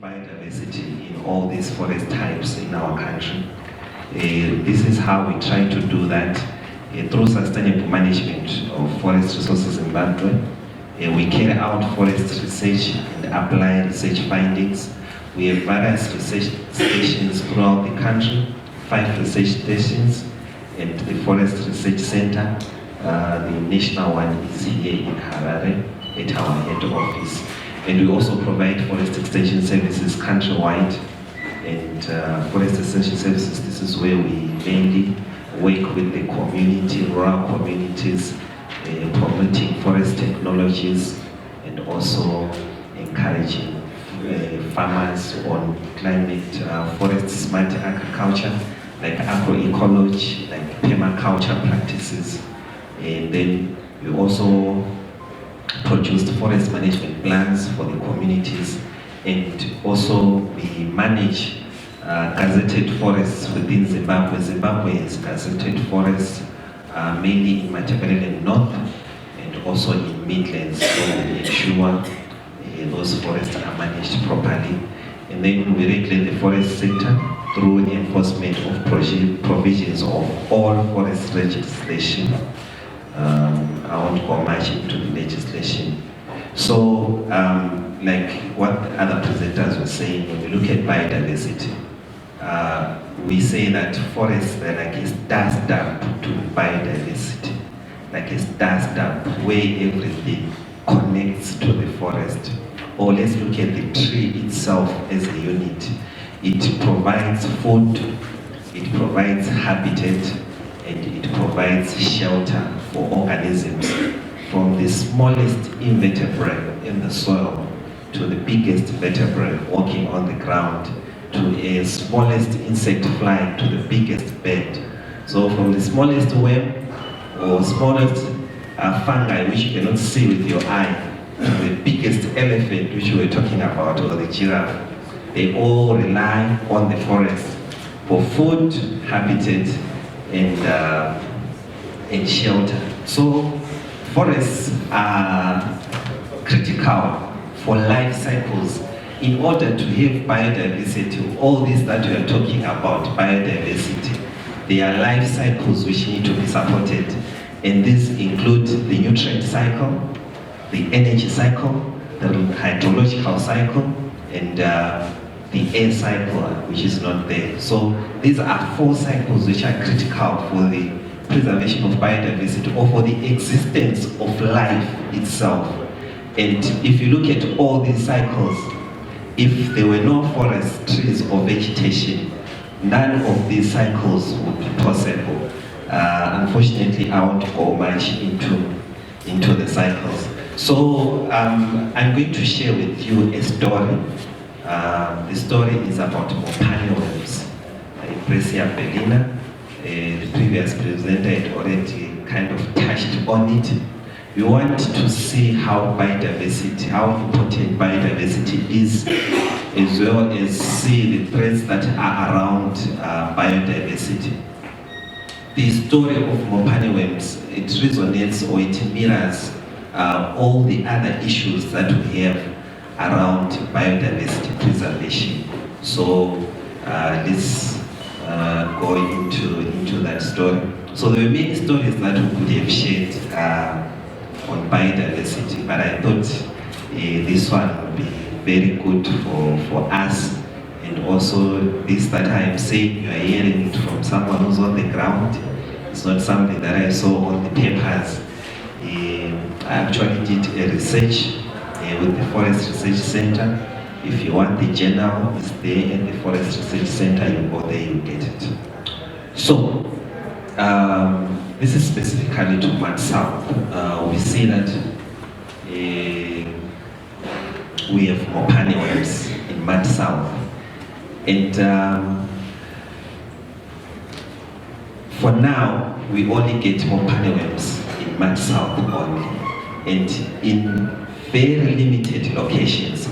biodiversity in all these forest types in our country. This is how we try to do that through sustainable management of forest resources in Zimbabwe. We carry out forest research and apply research findings. We have various research stations throughout the country, 5 research stations, and the Forest Research Center. The national one is here in Harare at our head office. And we also provide forest extension services countrywide. And forest extension services, this is where we mainly work with the community, rural communities, promoting forest technologies and also encouraging farmers on climate, forest smart agriculture, like agroecology, like permaculture practices. And then we also produced forest management plans for the communities, and also we manage gazetted forests within Zimbabwe. Zimbabwe has gazetted forests mainly in Matabeleland North and also in Midlands, so we ensure those forests are managed properly. And then we regulate the forest sector through the enforcement of provisions of all forest legislation. I won't go much into the legislation. So, like what other presenters were saying, when we look at biodiversity, we say that forests are like a dust dump to biodiversity, like a dust dump where everything connects to the forest. Or let's look at the tree itself as a unit. It provides food, it provides habitat, and it provides shelter for organisms, from the smallest invertebrate in the soil to the biggest vertebrate walking on the ground, to a smallest insect fly to the biggest bird. So from the smallest worm or smallest fungi which you cannot see with your eye, to the biggest elephant which we were talking about, or the giraffe, they all rely on the forest for food, habitat, and shelter. So forests are critical for life cycles. In order to have biodiversity, all this that we are talking about, biodiversity, there are life cycles which need to be supported. And these include the nutrient cycle, the energy cycle, the hydrological cycle, and the air cycle, which is not there. So these are 4 cycles which are critical for the preservation of biodiversity or for the existence of life itself. And if you look at all these cycles, if there were no forest, trees, or vegetation, none of these cycles would be possible. Unfortunately, I won't go much into the cycles. So I'm going to share with you a story. The story is about Mopane worms. Impresia Belina, the previous presenter had already kind of touched on it. We want to see how biodiversity, how important biodiversity is, as well as see the threats that are around biodiversity. The story of Mopane worms, it resonates or it mirrors all the other issues that we have around biodiversity preservation. So let's go into that story. So there were many stories that we could have shared on biodiversity, but I thought this one would be very good for us. And also this that I am saying, you are hearing it from someone who's on the ground. It's not something that I saw on the papers. I actually did a research with the Forest Research Center. If you want the journal, it's there in the Forest Research Center. You go there, you get it. So, this is specifically to Mad South. We see that we have Mopane worms in Mad South. And for now, we only get Mopane worms in Mad South only, and in very limited locations.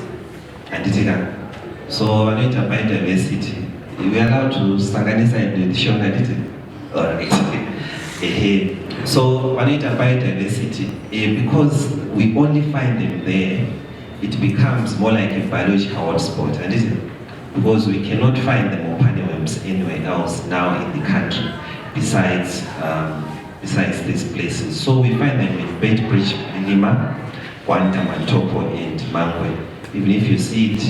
So when we talk about biodiversity, we are allowed to stanganize and show that. Alright. So when we talk about biodiversity, because we only find them there, it becomes more like a biological hotspot, and it is because we cannot find the mopane worms anywhere else now in the country besides these places. So we find them in Bedbridge, Lima, Guantanamo, Topo, and Mangwe. Even if you see it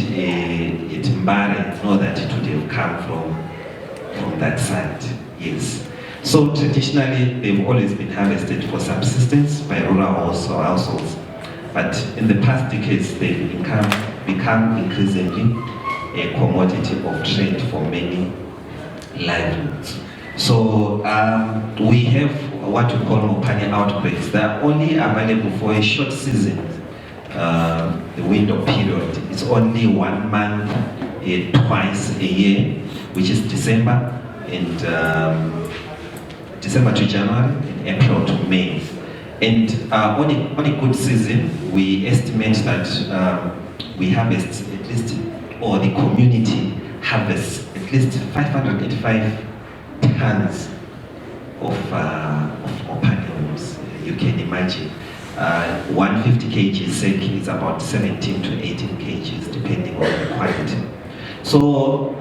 at Mbare, know that it would have come from that side. Yes. So traditionally, they've always been harvested for subsistence by rural households. But in the past decades, they've become increasingly a commodity of trade for many livelihoods. So we have what we call mopane outbreaks. They are only available for a short season, the window period. It's only 1 month, twice a year, which is December December to January, and April to May. And on a good season, we estimate that we harvest at least, or the community harvests at least 585 tons of mopane worms. You can imagine 150 kg sec is about 17 to 18 kgs, depending on the quality. So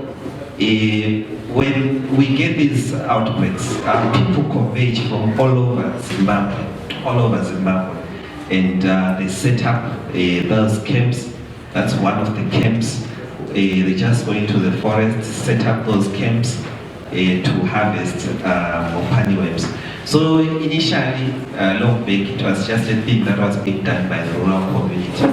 when we get these outbreaks, people converge from all over Zimbabwe, and they set up those camps. That's one of the camps. They just go into the forest, set up those camps to harvest mopane worms. So initially, long back, it was just a thing that was being done by the rural community.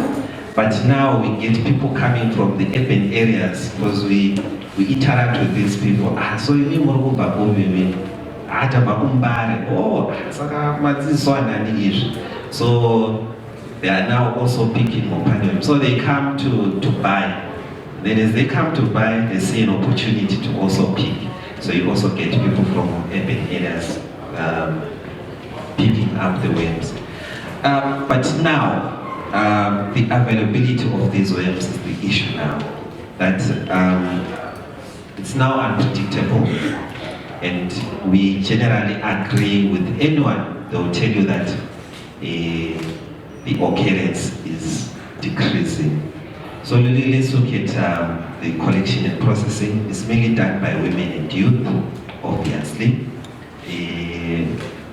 But now we get people coming from the urban areas because we interact with these people. So you mean so they are now also picking mopane worms. So they come to buy. Then as they come to buy, they see an opportunity to also pick. So you also get people from urban areas picking up the worms. But now, the availability of these worms is the issue now. That it's now unpredictable, and we generally agree with anyone. They will tell you that the occurrence is decreasing. So let's look at the collection and processing. It's mainly done by women and youth, obviously.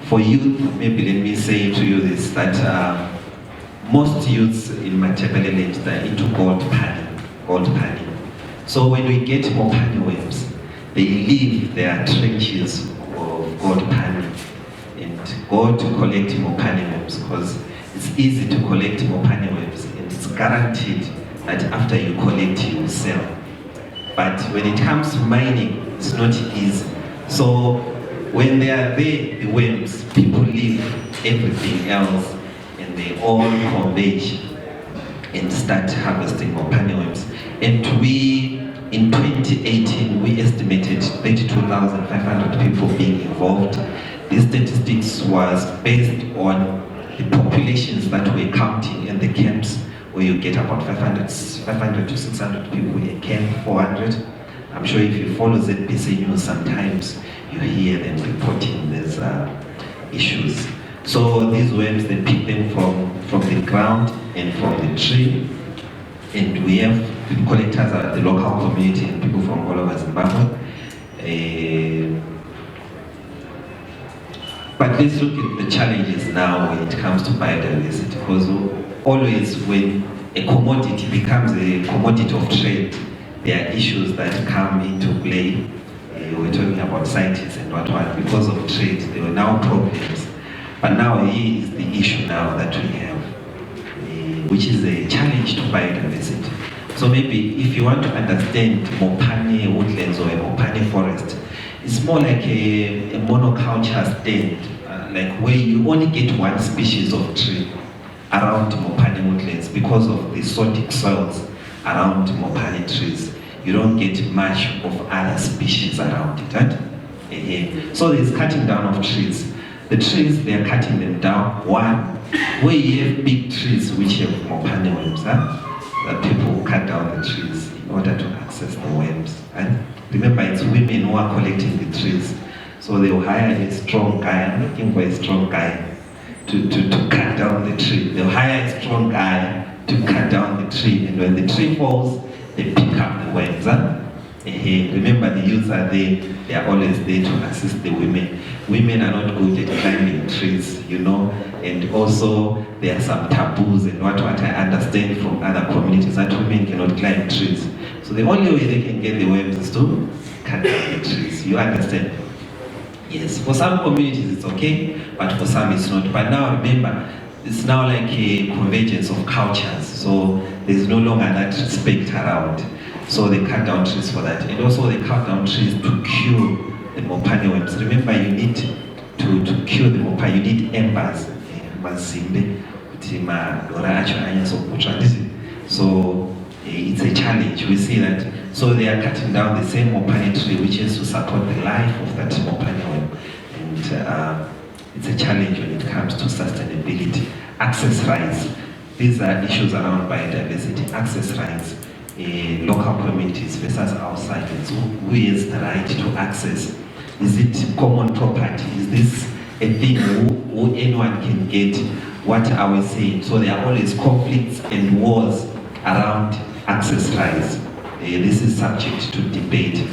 For youth, maybe let me say to you this, that most youths in Matabeleland are into gold panning. So when we get mopane worms, they leave their trenches of gold panning and go to collect mopane worms, because it's easy to collect mopane worms, and it's guaranteed that after you collect, you will sell. But when it comes to mining, it's not easy. So when they are there, the worms, people leave everything else, and they all converge and start harvesting mopane worms. And in 2018, we estimated 32,500 people being involved. These statistics was based on the populations that we're counting in the camps, where you get about 500 to 600 people in camp, 400. I'm sure if you follow ZBC News, sometimes you hear them reporting these issues. So these worms, they pick them from the ground and from the tree. And we have the collectors at the local community and people from all over Zimbabwe. But let's look at the challenges now when it comes to biodiversity, because always when a commodity becomes a commodity of trade, there are issues that come into play. We're talking about CITES and what, because of trade, there were now problems. But now here is the issue now that we have, which is a challenge to biodiversity. So maybe if you want to understand mopane woodlands or a mopane forest, it's more like a monoculture stand, like where you only get one species of tree around mopane woodlands because of the sodic soils around mopane trees. You don't get much of other species around it, right? So there's cutting down of trees. The trees, they're cutting them down. One, where you have big trees which have mopane worms, that people will cut down the trees in order to access the worms. And remember, it's women who are collecting the trees. So they will hire a strong guy. I'm looking for a strong guy to cut down the tree. They'll hire a strong guy to cut down the tree, and when the tree falls, they pick up the worms. Remember, the youths are there, they are always there to assist the women. Women are not good at climbing trees, you know, and also there are some taboos, and what I understand from other communities, that women cannot climb trees. So the only way they can get the worms is to cut down the trees. You understand? Yes, for some communities it's okay, but for some it's not. But now remember, it's now like a convergence of cultures, so there's no longer that respect around. So they cut down trees for that. And also they cut down trees to kill the mopane worms. Remember, you need to kill the mopane, you need embers. So it's a challenge, we see that. So they are cutting down the same mopane tree, which is to support the life of that mopane worm. And it's a challenge when it comes to sustainability. Access rights. These are issues around biodiversity, access rights. Local communities versus outsiders. Who has the right to access? Is it common property? Is this a thing who anyone can get? What are we saying? So there are always conflicts and wars around access rights. This is subject to debate.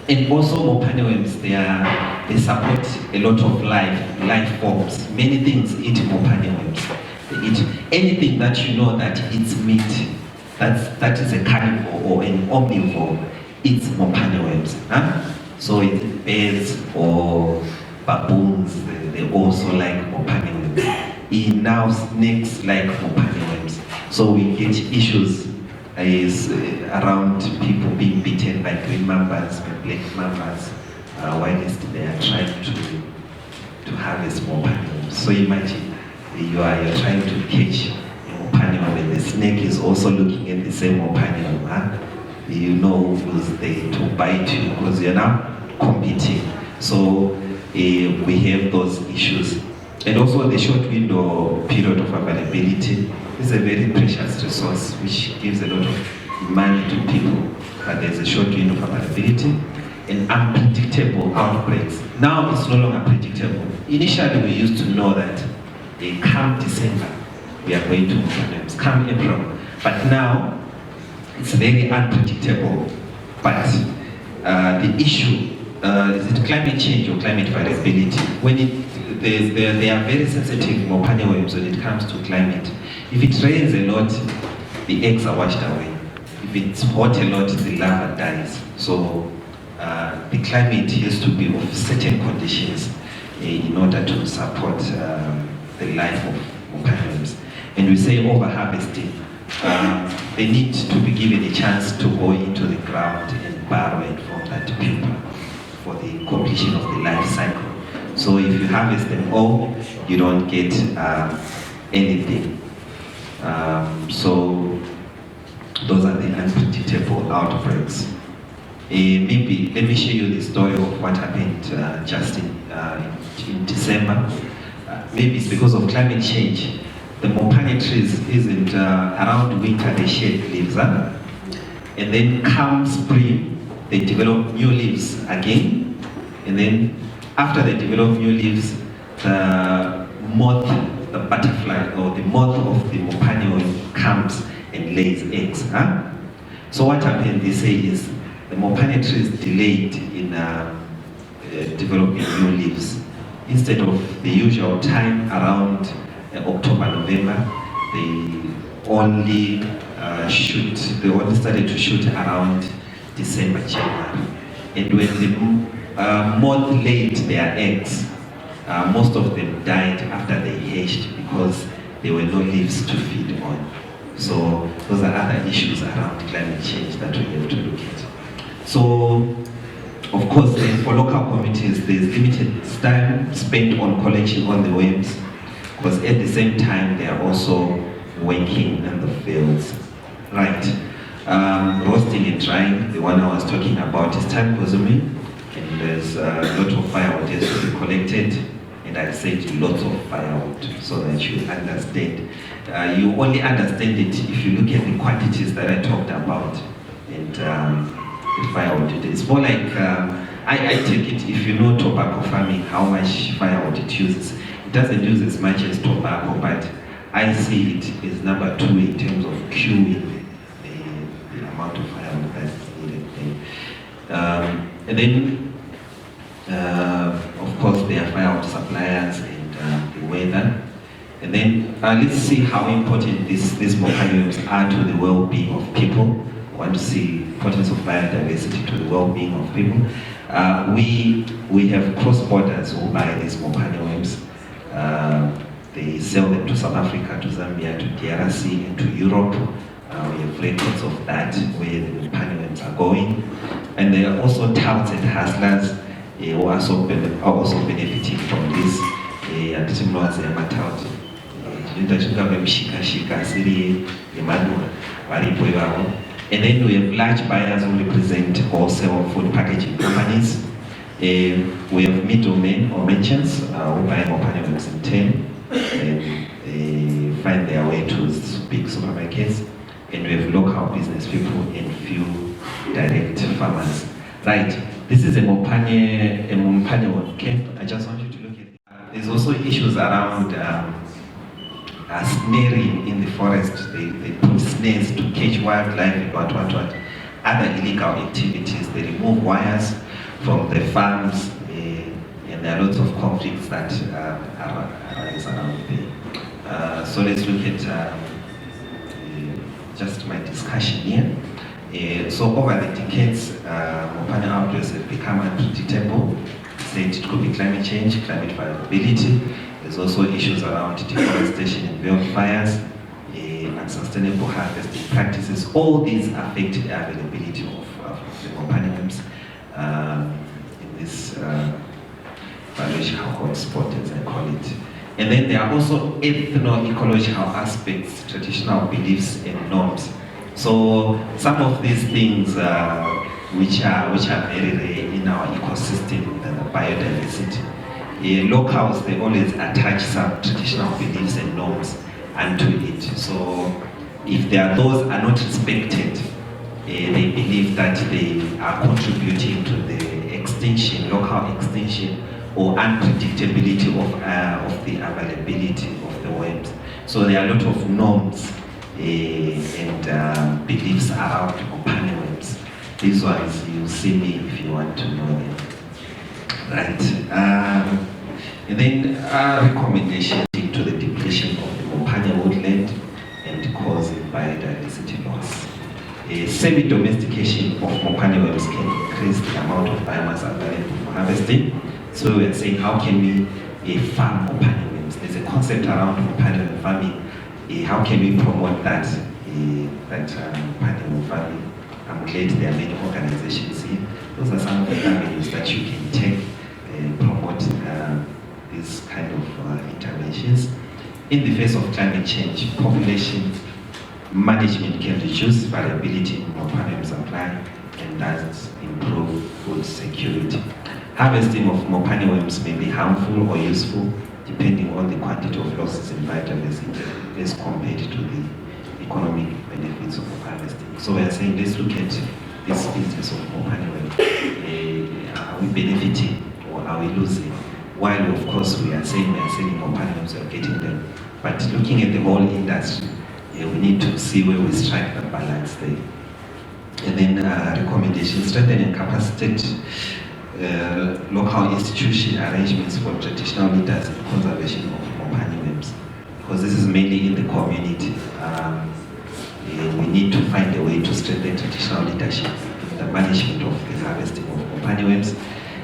And also mopane worms, they support a lot of life forms. Many things eat mopane worms. They eat anything that you know that eats meat. That is a carnivore or an omnivore. It's mopane worms. Huh? So it's bears or baboons, they also like mopane worms. Now snakes like mopane worms. So we get issues around people being bitten by green mambas, by black mambas, whilst they are trying to harvest mopane worms. So imagine you're trying to catch and the snake is also looking at the same mopane worm. You know who's there to bite you because you're now competing. So we have those issues. And also the short window period of availability is a very precious resource which gives a lot of money to people. But there's a short window of availability and unpredictable outbreaks. Now it's no longer predictable. Initially we used to know that come December, we are going to problems, come April. But now, it's very unpredictable. But the issue, is it climate change or climate variability? When they are very sensitive mopane worms when it comes to climate. If it rains a lot, the eggs are washed away. If it's hot a lot, the larva dies. So the climate has to be of certain conditions in order to support the life of mopane worms. And we say over-harvesting. They need to be given a chance to go into the ground and burrow and form that pupa for the completion of the life cycle. So if you harvest them all, you don't get anything. So those are the unpredictable outbreaks. Maybe let me show you the story of what happened just in December. Maybe it's because of climate change. The mopane trees isn't around winter, they shed leaves. And then come spring, they develop new leaves again. And then after they develop new leaves, the moth, the butterfly, or the moth of the mopane worm comes and lays eggs. So what happened, they say, is the mopane tree is delayed in developing new leaves. Instead of the usual time around October, November, they only started to shoot around December, January. And when the moth laid their eggs, most of them died after they hatched because there were no leaves to feed on. So those are other issues around climate change that we have to look at. So, of course, for local communities, there's limited time spent on collection on the worms, because at the same time, they are also working in the fields. Right. Roasting and drying, the one I was talking about, is time consuming, and there's a lot of firewood has to be collected, and I said lots of firewood so that you understand. You only understand it if you look at the quantities that I talked about, and the firewood. It's more like, I take it, if you know tobacco farming, how much firewood it uses. It doesn't use as much as tobacco, but I see it as number 2 in terms of queuing the amount of firewood that's needed. And then, of course, there are firewood suppliers and the weather. And then let's see how important these mechanisms are to the well-being of people. We want to see the importance of biodiversity to the well-being of people. We have cross-borders who buy these mechanisms. They sell them to South Africa, to Zambia, to DRC, and to Europe. We have records of that, where the mechanisms are going. And there are also touts and hustlers who are also benefiting from this. And then we have large buyers who represent wholesale food packaging companies. We have middlemen or merchants who buy more panels in 10 and find their way to big supermarkets. And we have local business people and few direct farmers. Right, this is a Mopane okay? I just want you to look at it. There's also issues around snaring in the forest. They put snares to catch wildlife and what. Other illegal activities. They remove wires from the farms, and there are lots of conflicts that arise around there. So let's look at just my discussion here. So over the decades, Mopane outbreaks have become unpredictable. Said it could be climate change, climate variability. There's also issues around deforestation and wildfires, unsustainable harvesting practices. All these affect the availability of the mechanisms in this biological hotspot, as I call it. And then there are also ethno-ecological aspects, traditional beliefs and norms. So some of these things which are very rare in our ecosystem, biodiversity. Locals, they always attach some traditional beliefs and norms unto it. So if those are not respected, they believe that they are contributing to the extinction, local extinction, or unpredictability of the availability of the worms. So there are a lot of norms and beliefs around Mopane worms. These ones, you see me if you want to know them. Right. And then recommendation to the depletion of the Mopane woodland and causing biodiversity loss. Semi-domestication of Mopane worms can increase the amount of biomass available for harvesting. So we are saying, how can we farm Mopane worms? There's a concept around Mopane farming. How can we promote that Mopane worm farming? I'm glad there are many organizations here. Those are some of the avenues that you can take and promote these kind of interventions. In the face of climate change, population management can reduce variability in Mopane supply and thus improve food security. Harvesting of Mopane worms may be harmful or useful depending on the quantity of losses in biodiversity as compared to the economic benefits of harvesting. So we are saying, let's look at this business of Mopane worms. Are we benefiting or are we losing? While of course we are saying we are selling Mopane worms, we are getting them. But looking at the whole industry, we need to see where we strike the balance there. And then recommendations: strengthen and capacitate local institution arrangements for traditional leaders in conservation of Mopane worms, because this is mainly in the community. We need to find a way to strengthen traditional leadership in the management of the harvesting of Mopane worms.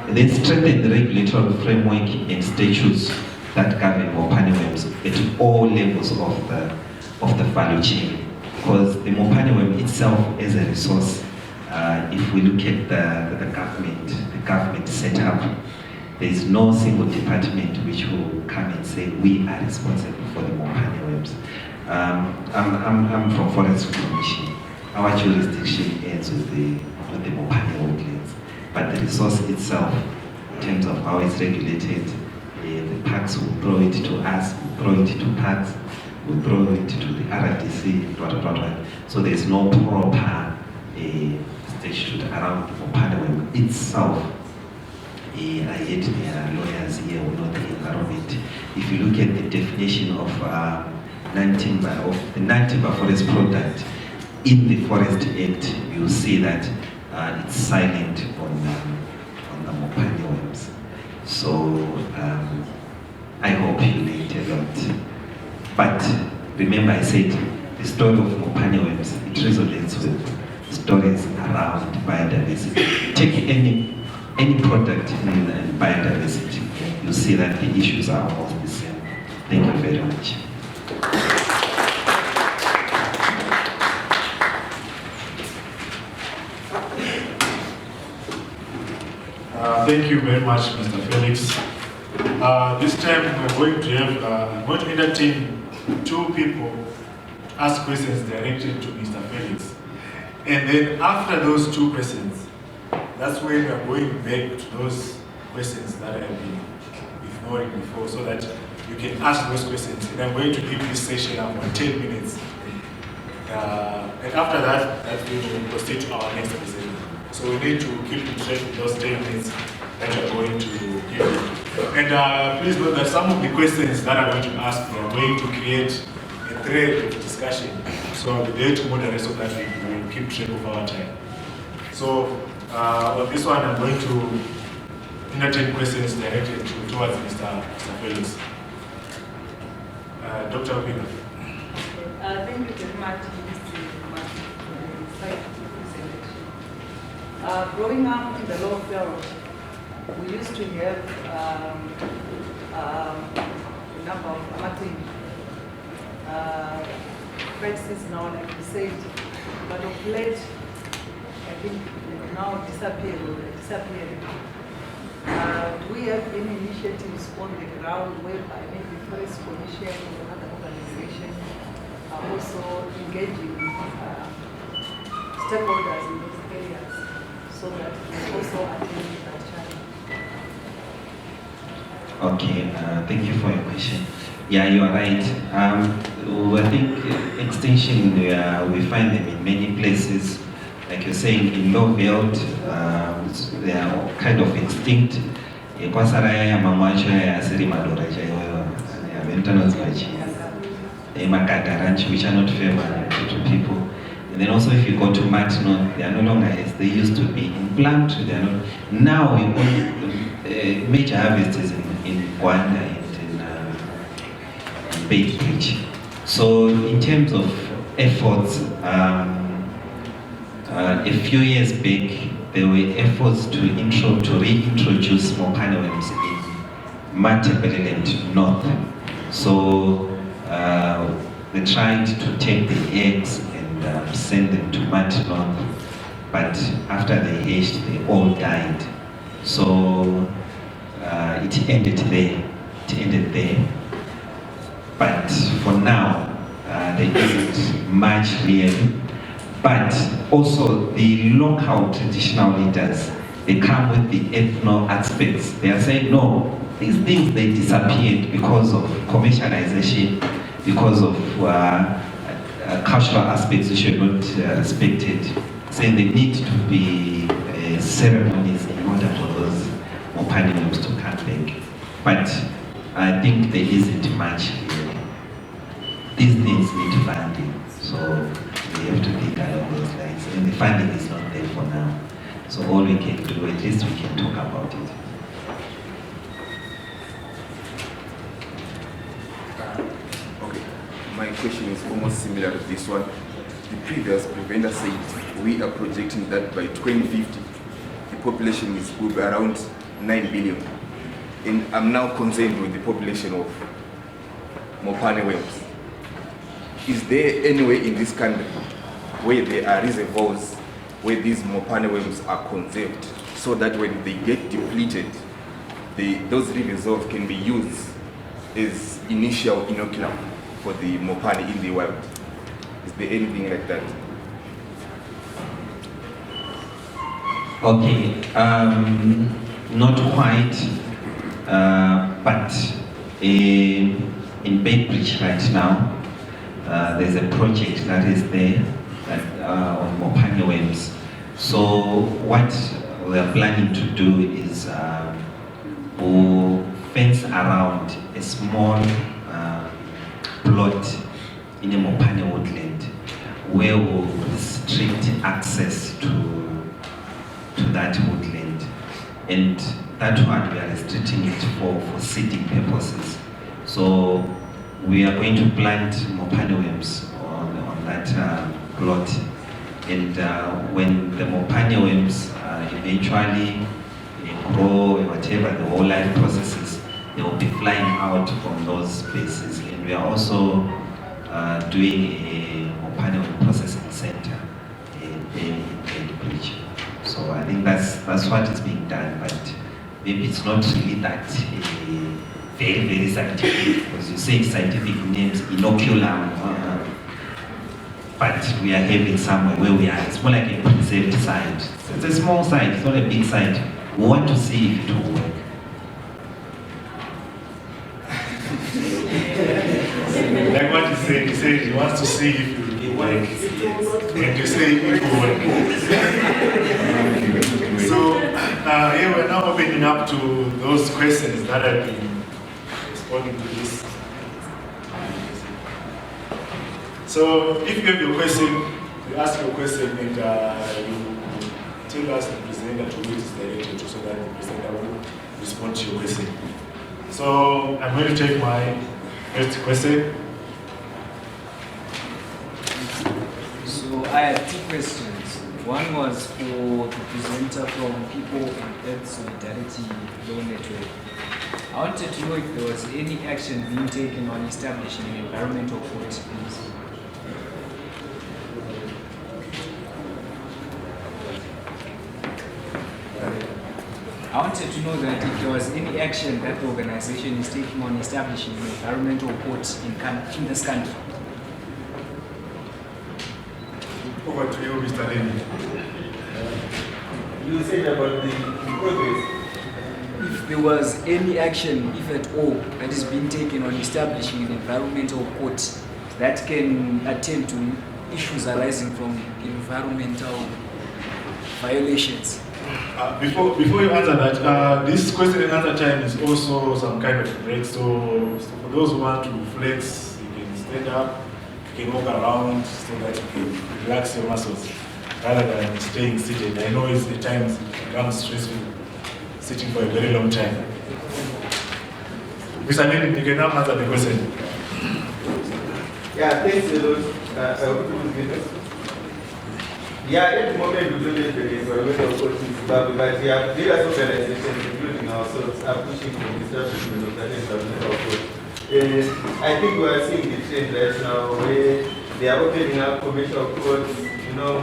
And then strengthen the regulatory framework and statutes that govern Mopane worms at all levels of the value chain. Because the Mopane worm itself as a resource, if we look at the government setup, there is no single department which will come and say we are responsible for the Mopane worms. I'm from Forest Commission. Our jurisdiction ends with the Mopane woodlands, but the resource itself, in terms of how it's regulated, the parks will throw it to us, will throw it to parks, will throw it to the RDC, so there's no proper statute around the Mopane worm itself. I hate their lawyers here who know the environment. If you look at the definition of the non-timber forest product in the Forest Act, you see that it's silent on the mopane worms. So I hope you learned a lot. But remember, I said the story of mopane worms, it resonates with stories around biodiversity. Take any product in biodiversity, you see that the issues are almost the same. Thank you very much. Thank you very much, Mr. Felix. This time we're going to have, I'm going to entertain two people ask questions directed to Mr. Felix. And then after those two questions, that's when we are going back to those questions that I have been ignoring before, so that you can ask those questions. And I'm going to give this session about 10 minutes. And after that we will proceed to our next presentation. So we need to keep in track with those 10 minutes that we are going to give you. And please note that some of the questions that I'm going to ask, we are going to create a thread of discussion. So I'll be there to moderate so that we will keep track of our time. So on this one, I'm going to entertain questions directed towards Mr. Felix. Dr. Opina. Thank you very much, Mr. Martin, for the insightful presentation. Growing up in the low field, we used to have a number of amateur practices now, like you said, but of late, I think now disappearing. Do we have any initiatives on the ground whereby maybe Forest Commission or another organization are also engaging stakeholders in those areas so that we also attend that challenge? Okay, thank you for your question. Yeah, you are right. I think extinction, we find them in many places. Like you're saying, in low veld, they are kind of extinct. Which are not favorable to people. And then also if you go to Martino, they are no longer as they used to be. In plant, they are not. Now we only major harvest is in Gwanda and in Bait Bridge. So in terms of efforts, a few years back, there were efforts to reintroduce mopane worms in Matabeleland North. So they tried to take the eggs and send them to Martino, but after they hatched, they all died. So it ended there. But for now, there isn't much really. But also the local traditional leaders, they come with the ethno aspects. They are saying, no, these things, they disappeared because of commercialization, because of cultural aspects which were not respected. Saying there need to be ceremonies in order for those mopane worms to come back. But I think there isn't much here. These things need funding, so we have to think along those lines. And the funding is not there for now. So all we can do, at least we can talk about it. Okay, my question is almost similar to this one. The previous presenter said we are projecting that by 2050, the population will be around 9 billion. And I'm now concerned with the population of mopane worms. Is there any way in this country where there are reservoirs where these mopane worms are conserved so that when they get depleted, those reservoirs can be used as initial inoculum for the mopane in the wild? Is there anything like that? Okay, not quite, but in Bait Bridge right now, there's a project that is there on mopane worms. So what we are planning to do is will fence around a small plot in a Mopane woodland where we'll restrict access to that woodland. And that one we are restricting it for seeding purposes. So we are going to plant Mopane worms on that plot. And when the Mopane worms eventually grow, whatever the whole life processes, they will be flying out from those spaces. And we are also doing a Mopane worm processing center in Bridge. So I think that's what is being done, but maybe it's not really that very, very scientific, because you say scientific names, inoculum, but we are having somewhere where we are. It's more like a preserved site. It's a small site, it's not a big site. We want to see if it will work. Like what he said he wants to see if it will work. And to say if it will work. So, here we're now opening up to those questions that have been responding to this. So, if you have your question, you ask your question and you tell us the presenter to who it is directed to, so that the presenter will respond to your question. So, I'm going to take my first question. So, I have two questions. One was for the presenter from People and Earth Solidarity Law Network. I wanted to know if there was any action being taken on establishing an environmental court, please. I wanted to know that if there was any action that the organization is taking on establishing an environmental court in this country. Over to you, Mr. Lenny. You said about the progress. If there was any action, if at all, that is being taken on establishing an environmental court that can attend to issues arising from environmental violations. Before you answer that, this question and answer time is also some kind of break. So for those who want to flex, you can stand up, you can walk around so that you can relax your muscles rather than staying seated. I know it's at times it becomes stressful sitting for a very long time. Mr. Lenny, you can now answer the question. Yeah, thanks a lot. Yeah, at the moment we don't have the environmental court in Zimbabwe, but various organizations, including ourselves, are pushing for the establishment of that environmental court. I think we are seeing the trend right now where they are opening up commercial courts, you know.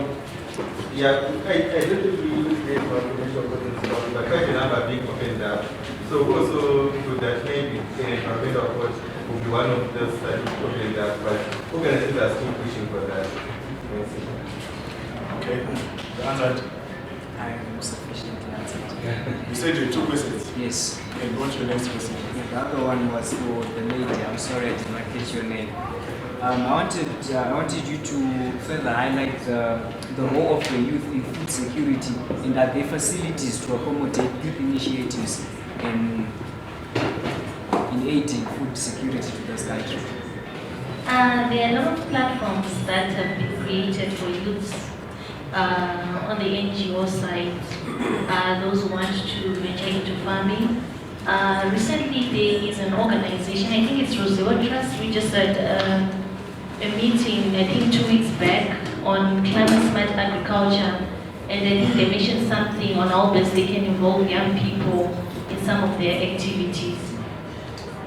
Yeah, I don't think we use the commercial courts in Zimbabwe, but quite a number are being opened up. So also with that maybe an environmental court will be one of those that is opened up, but organizations are still pushing for that. Okay, you answered. I am sufficiently answered. You said you had two questions. Yes. And what's your next question? The other one was for the lady. I'm sorry I did not catch your name. I wanted you to further highlight the role of the youth in food security, and that their facilities to accommodate deep initiatives in aiding food security to this country. There are a lot of platforms that have been created for youths on the NGO side, those who want to venture into farming. Recently, there is an organization, I think it's Roseo Trust, we just had a meeting, I think 2 weeks back, on climate smart agriculture, and I think they mentioned something on how best they can involve young people in some of their activities.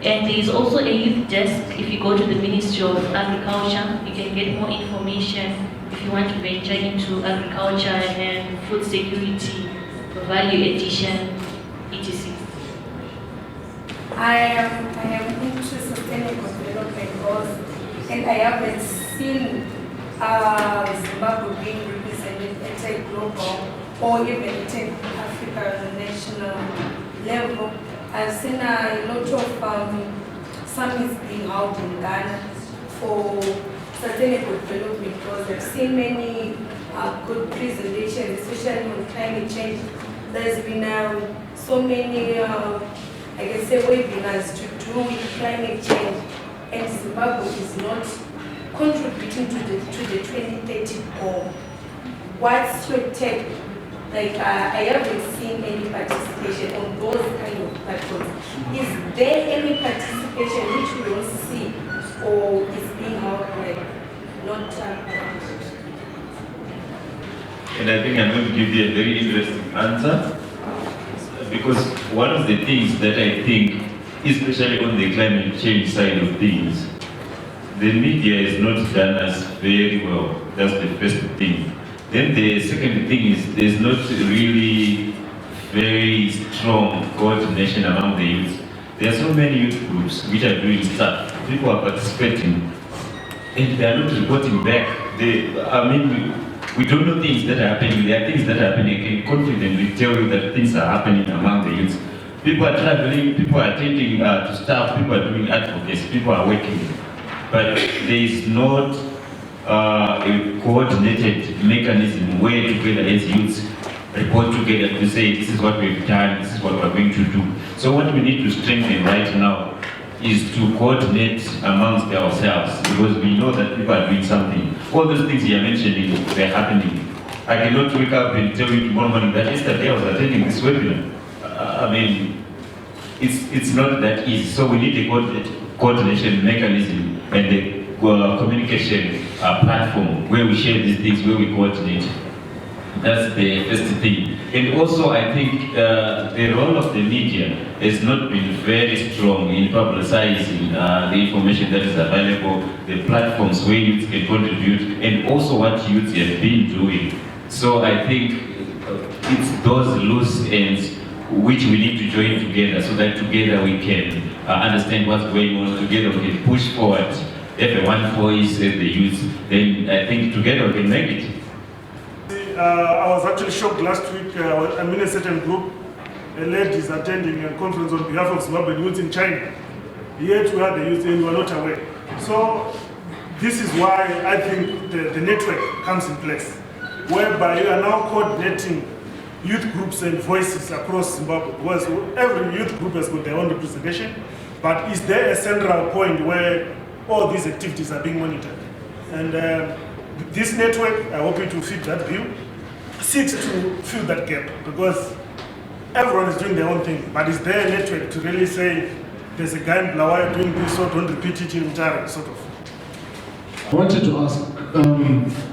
And there is also a youth desk. If you go to the Ministry of Agriculture, you can get more information if you want to venture into agriculture and food security, value addition, etc. I am into sustainable development goals, and I haven't seen Zimbabwe being represented at a global or even at an African national level. I've seen a lot of summits being held in Ghana for sustainable development goals. I've seen many good presentations, especially on climate change. There's been so many I can say, webinars to do with climate change, and Zimbabwe is not contributing to the 2030 goal. What's your take? Like, I haven't seen any participation on those kind of platforms. Is there any participation which we don't see, or is being more like not? And I think I'm going to give you a very interesting answer, because one of the things that I think, especially on the climate change side of things, the media has not done us very well. That's the first thing. Then the second thing is there's not really very strong coordination among the youth. There are so many youth groups which are doing stuff. People are participating and they are not reporting back. We don't know things that are happening. There are things that are happening. I can confidently tell you that things are happening among the youth. People are traveling, people are attending to staff, people are doing advocacy, people are working. But there is not a coordinated mechanism where together as youths report together to say this is what we've done, this is what we're going to do. So what we need to strengthen right now is to coordinate amongst ourselves, because we know that people are doing something. All those things you're mentioning, they're happening. I cannot wake up and tell you tomorrow morning that yesterday I was attending this webinar. It's not that easy. So we need a coordination mechanism and a communication platform where we share these things, where we coordinate. That's the first thing. And also I think the role of the media has not been very strong in publicizing the information that is available, the platforms where youth can contribute, and also what youth have been doing. So I think it's those loose ends which we need to join together, so that together we can understand what's going on, together we can push forward. If one voice the youth, then I think together we can make it. I was actually shocked last week. I'm in a certain group. A lady is attending a conference on behalf of Zimbabwean youth in China. Yet we are the youth and we are not aware. So this is why I think the network comes in place, whereby you are now coordinating youth groups and voices across Zimbabwe. Because every youth group has got their own representation, but is there a central point where all these activities are being monitored? And this network, I hope it will fit that view, seeks to fill that gap, because everyone is doing their own thing, but is there a network to really say, there's a guy in Blawayo doing this, so don't repeat it in Mutare, sort of. I wanted to ask,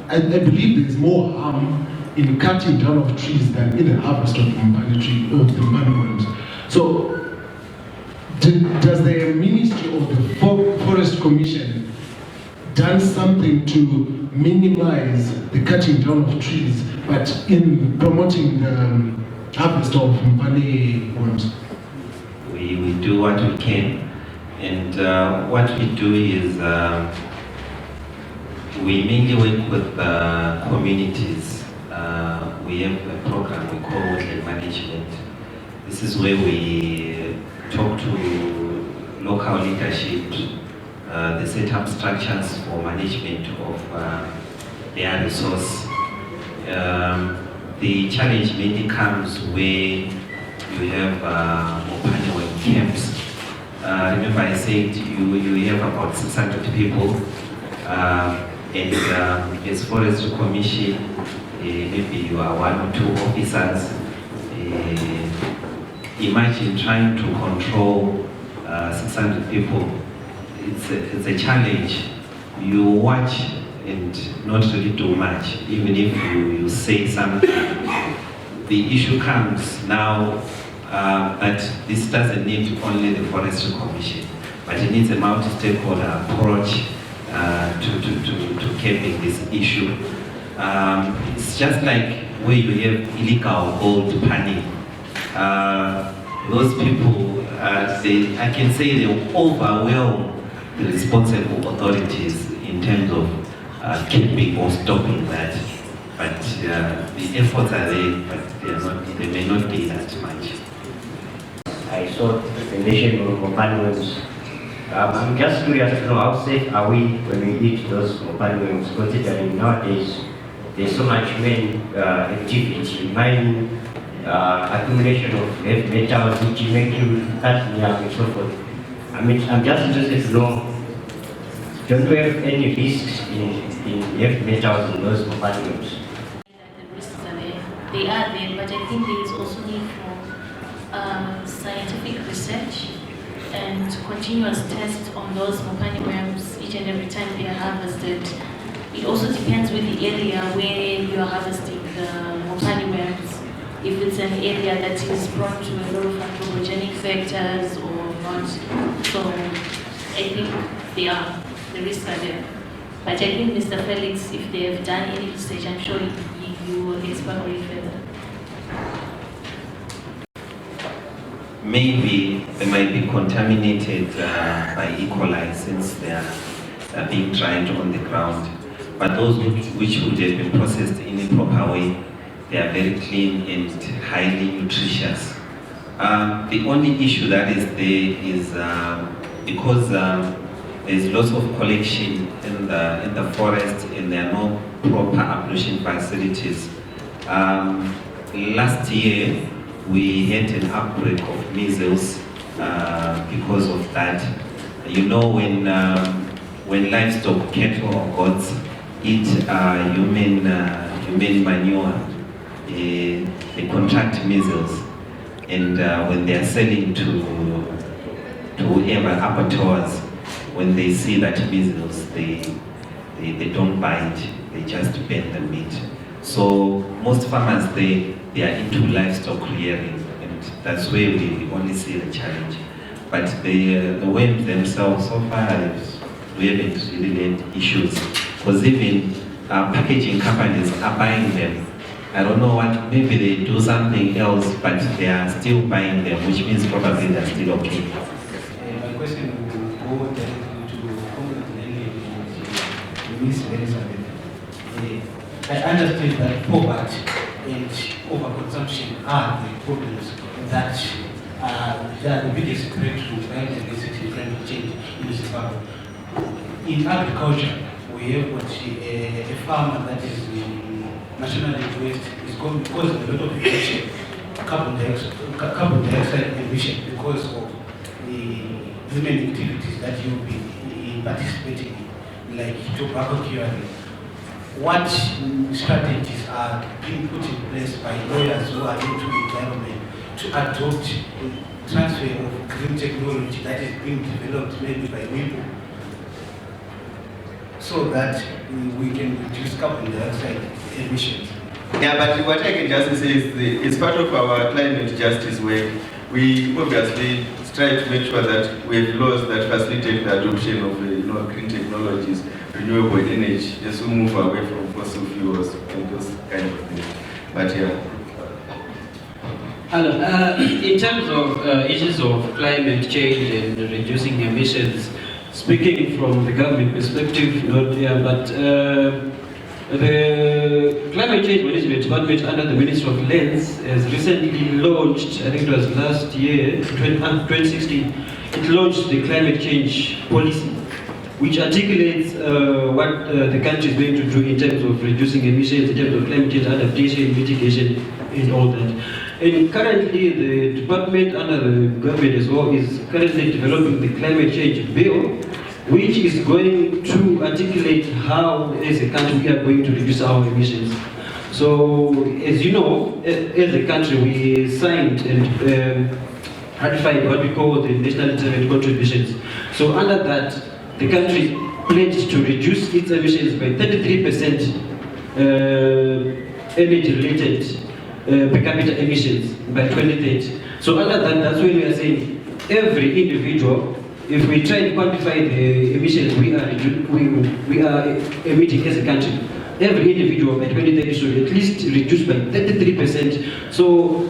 I believe there's more harm in cutting down of trees than in the harvest of the mangroves. So, does the Ministry of the Forest Commission done something to minimize the cutting down of trees, but in promoting the harvest of Mpane worms? We do what we can, and what we do is we mainly work with communities. We have a program we call woodland management. This is where we talk to local leadership. They set up structures for management of their resource. The challenge mainly comes where you have Mpane worm camps. Remember I said you have about 600 people, and as Forest Commission, maybe you are 1 or 2 officers. Imagine trying to control 600 people. It's a challenge. You watch and not really do much, even if you say something. The issue comes now that this doesn't need only the Forestry Commission, but it needs a multi-stakeholder approach to capping this issue. It's just like where you have illegal gold panning. Those people, I can say they overwhelm the responsible authorities in terms of keeping or stopping that. But the efforts are there, but they may not be that much. I saw the nation of Mpane worms. I'm just curious to know how safe are we when we eat those Mpane worms, considering nowadays there's so much main activity, mining, accumulation of heavy metals which make you cadmium and so forth. I mean, I'm just interested to know, don't we have any risks in heavy metals in those compartments? The risks are there. They are there, but I think there is also need for scientific research and continuous tests on those mopani worms each and every time they are harvested. It also depends with the area where you are harvesting the mopani worms. If it's an area that is prone to a lot of anthropogenic factors or not. So I think the risks are there. But I think Mr. Felix, if they have done any research, I'm sure you will explore further. Maybe they might be contaminated by E. coli since they are being dried on the ground. But those which would have been processed in a proper way, they are very clean and highly nutritious. The only issue that is there is because there's lots of collection in the forest and there are no proper ablution facilities. Last year, we had an outbreak of measles because of that. You know, when livestock, cattle or goats eat human manure, they contract measles, and when they are selling to whoever abattoirs, when they see that measles, they don't buy it, they just burn the meat. So most farmers, they are into livestock rearing, and that's where we only see the challenge. But the worms themselves, so far, we haven't really had issues, because even packaging companies are buying them. I don't know what, maybe they do something else, but they are still buying them, which means probably they're still okay. My question will go directly to Ms. Elizabeth. I understand that poverty and overconsumption are the problems that are the biggest threat to biodiversity and climate change in Zimbabwe. In agriculture, we have what a farmer that is nationally waste is going because of a lot of emission, carbon dioxide emission because of the human activities that you'll be participating in, like tobacco curing. What strategies are being put in place by lawyers who are into environment to adopt transfer of green technology that is being developed maybe by people, so that we can reduce carbon dioxide emissions? Yeah, but what I can just say is it's part of our climate justice work. We obviously strive to make sure that we have laws that facilitate the adoption of green technologies, renewable energy, just to move away from fossil fuels and those kind of things. But yeah. In terms of issues of climate change and reducing emissions, speaking from the government perspective, not here, but the Climate Change Management Department under the Ministry of Lands has recently launched, I think it was last year, 2016, it launched the climate change policy, which articulates what the country is going to do in terms of reducing emissions, in terms of climate change adaptation, mitigation, and all that. And currently, the department under the government as well is currently developing the climate change bill, which is going to articulate how, as a country, we are going to reduce our emissions. So, as you know, as a country, we signed and ratified what we call the National Internet Contributions. So, under that, the country pledged to reduce its emissions by 33% energy-related per capita emissions by 2030. So, under that, that's when we are saying every individual, if we try to quantify the emissions we are emitting as a country, every individual by 2030 should at least reduce by 33%. So,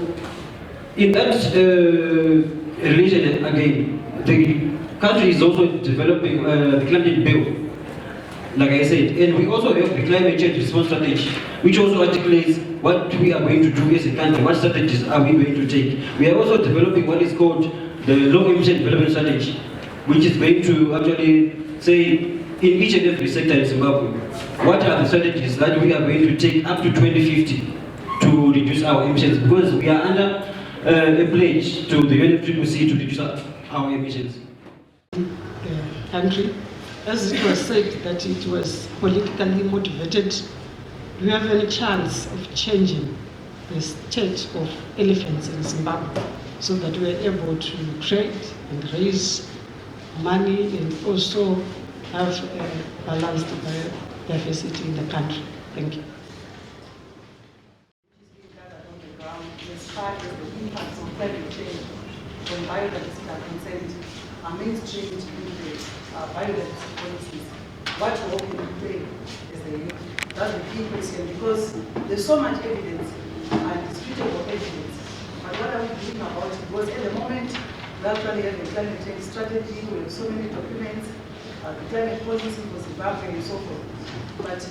in that relation, again, the country is also developing the climate bill, like I said, and we also have the climate change response strategy, which also articulates what we are going to do as a country, what strategies are we going to take. We are also developing what is called the low emission development strategy, which is going to actually say in each and every sector in Zimbabwe, what are the strategies that we are going to take up to 2050 to to reduce our emissions, because we are under a pledge to the UNFCCC to reduce our emissions. Country, as it was said that it was politically motivated, do you have any chance of changing the state of elephants in Zimbabwe so that we are able to trade and raise money and also have a balanced biodiversity in the country? Thank you. As far as the impacts of climate change on biodiversity are concerned, are mainstreamed in the biodiversity policies. What role can we play as the youth? That's the key question, because there's so much evidence and disputable evidence. But what are we doing about it? Because at the moment, we actually have a climate change strategy, we have so many documents, the climate policy for Zimbabwe and so forth. But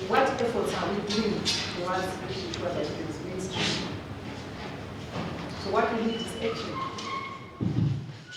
what efforts are we doing towards making sure that it is mainstream? So what we need is action.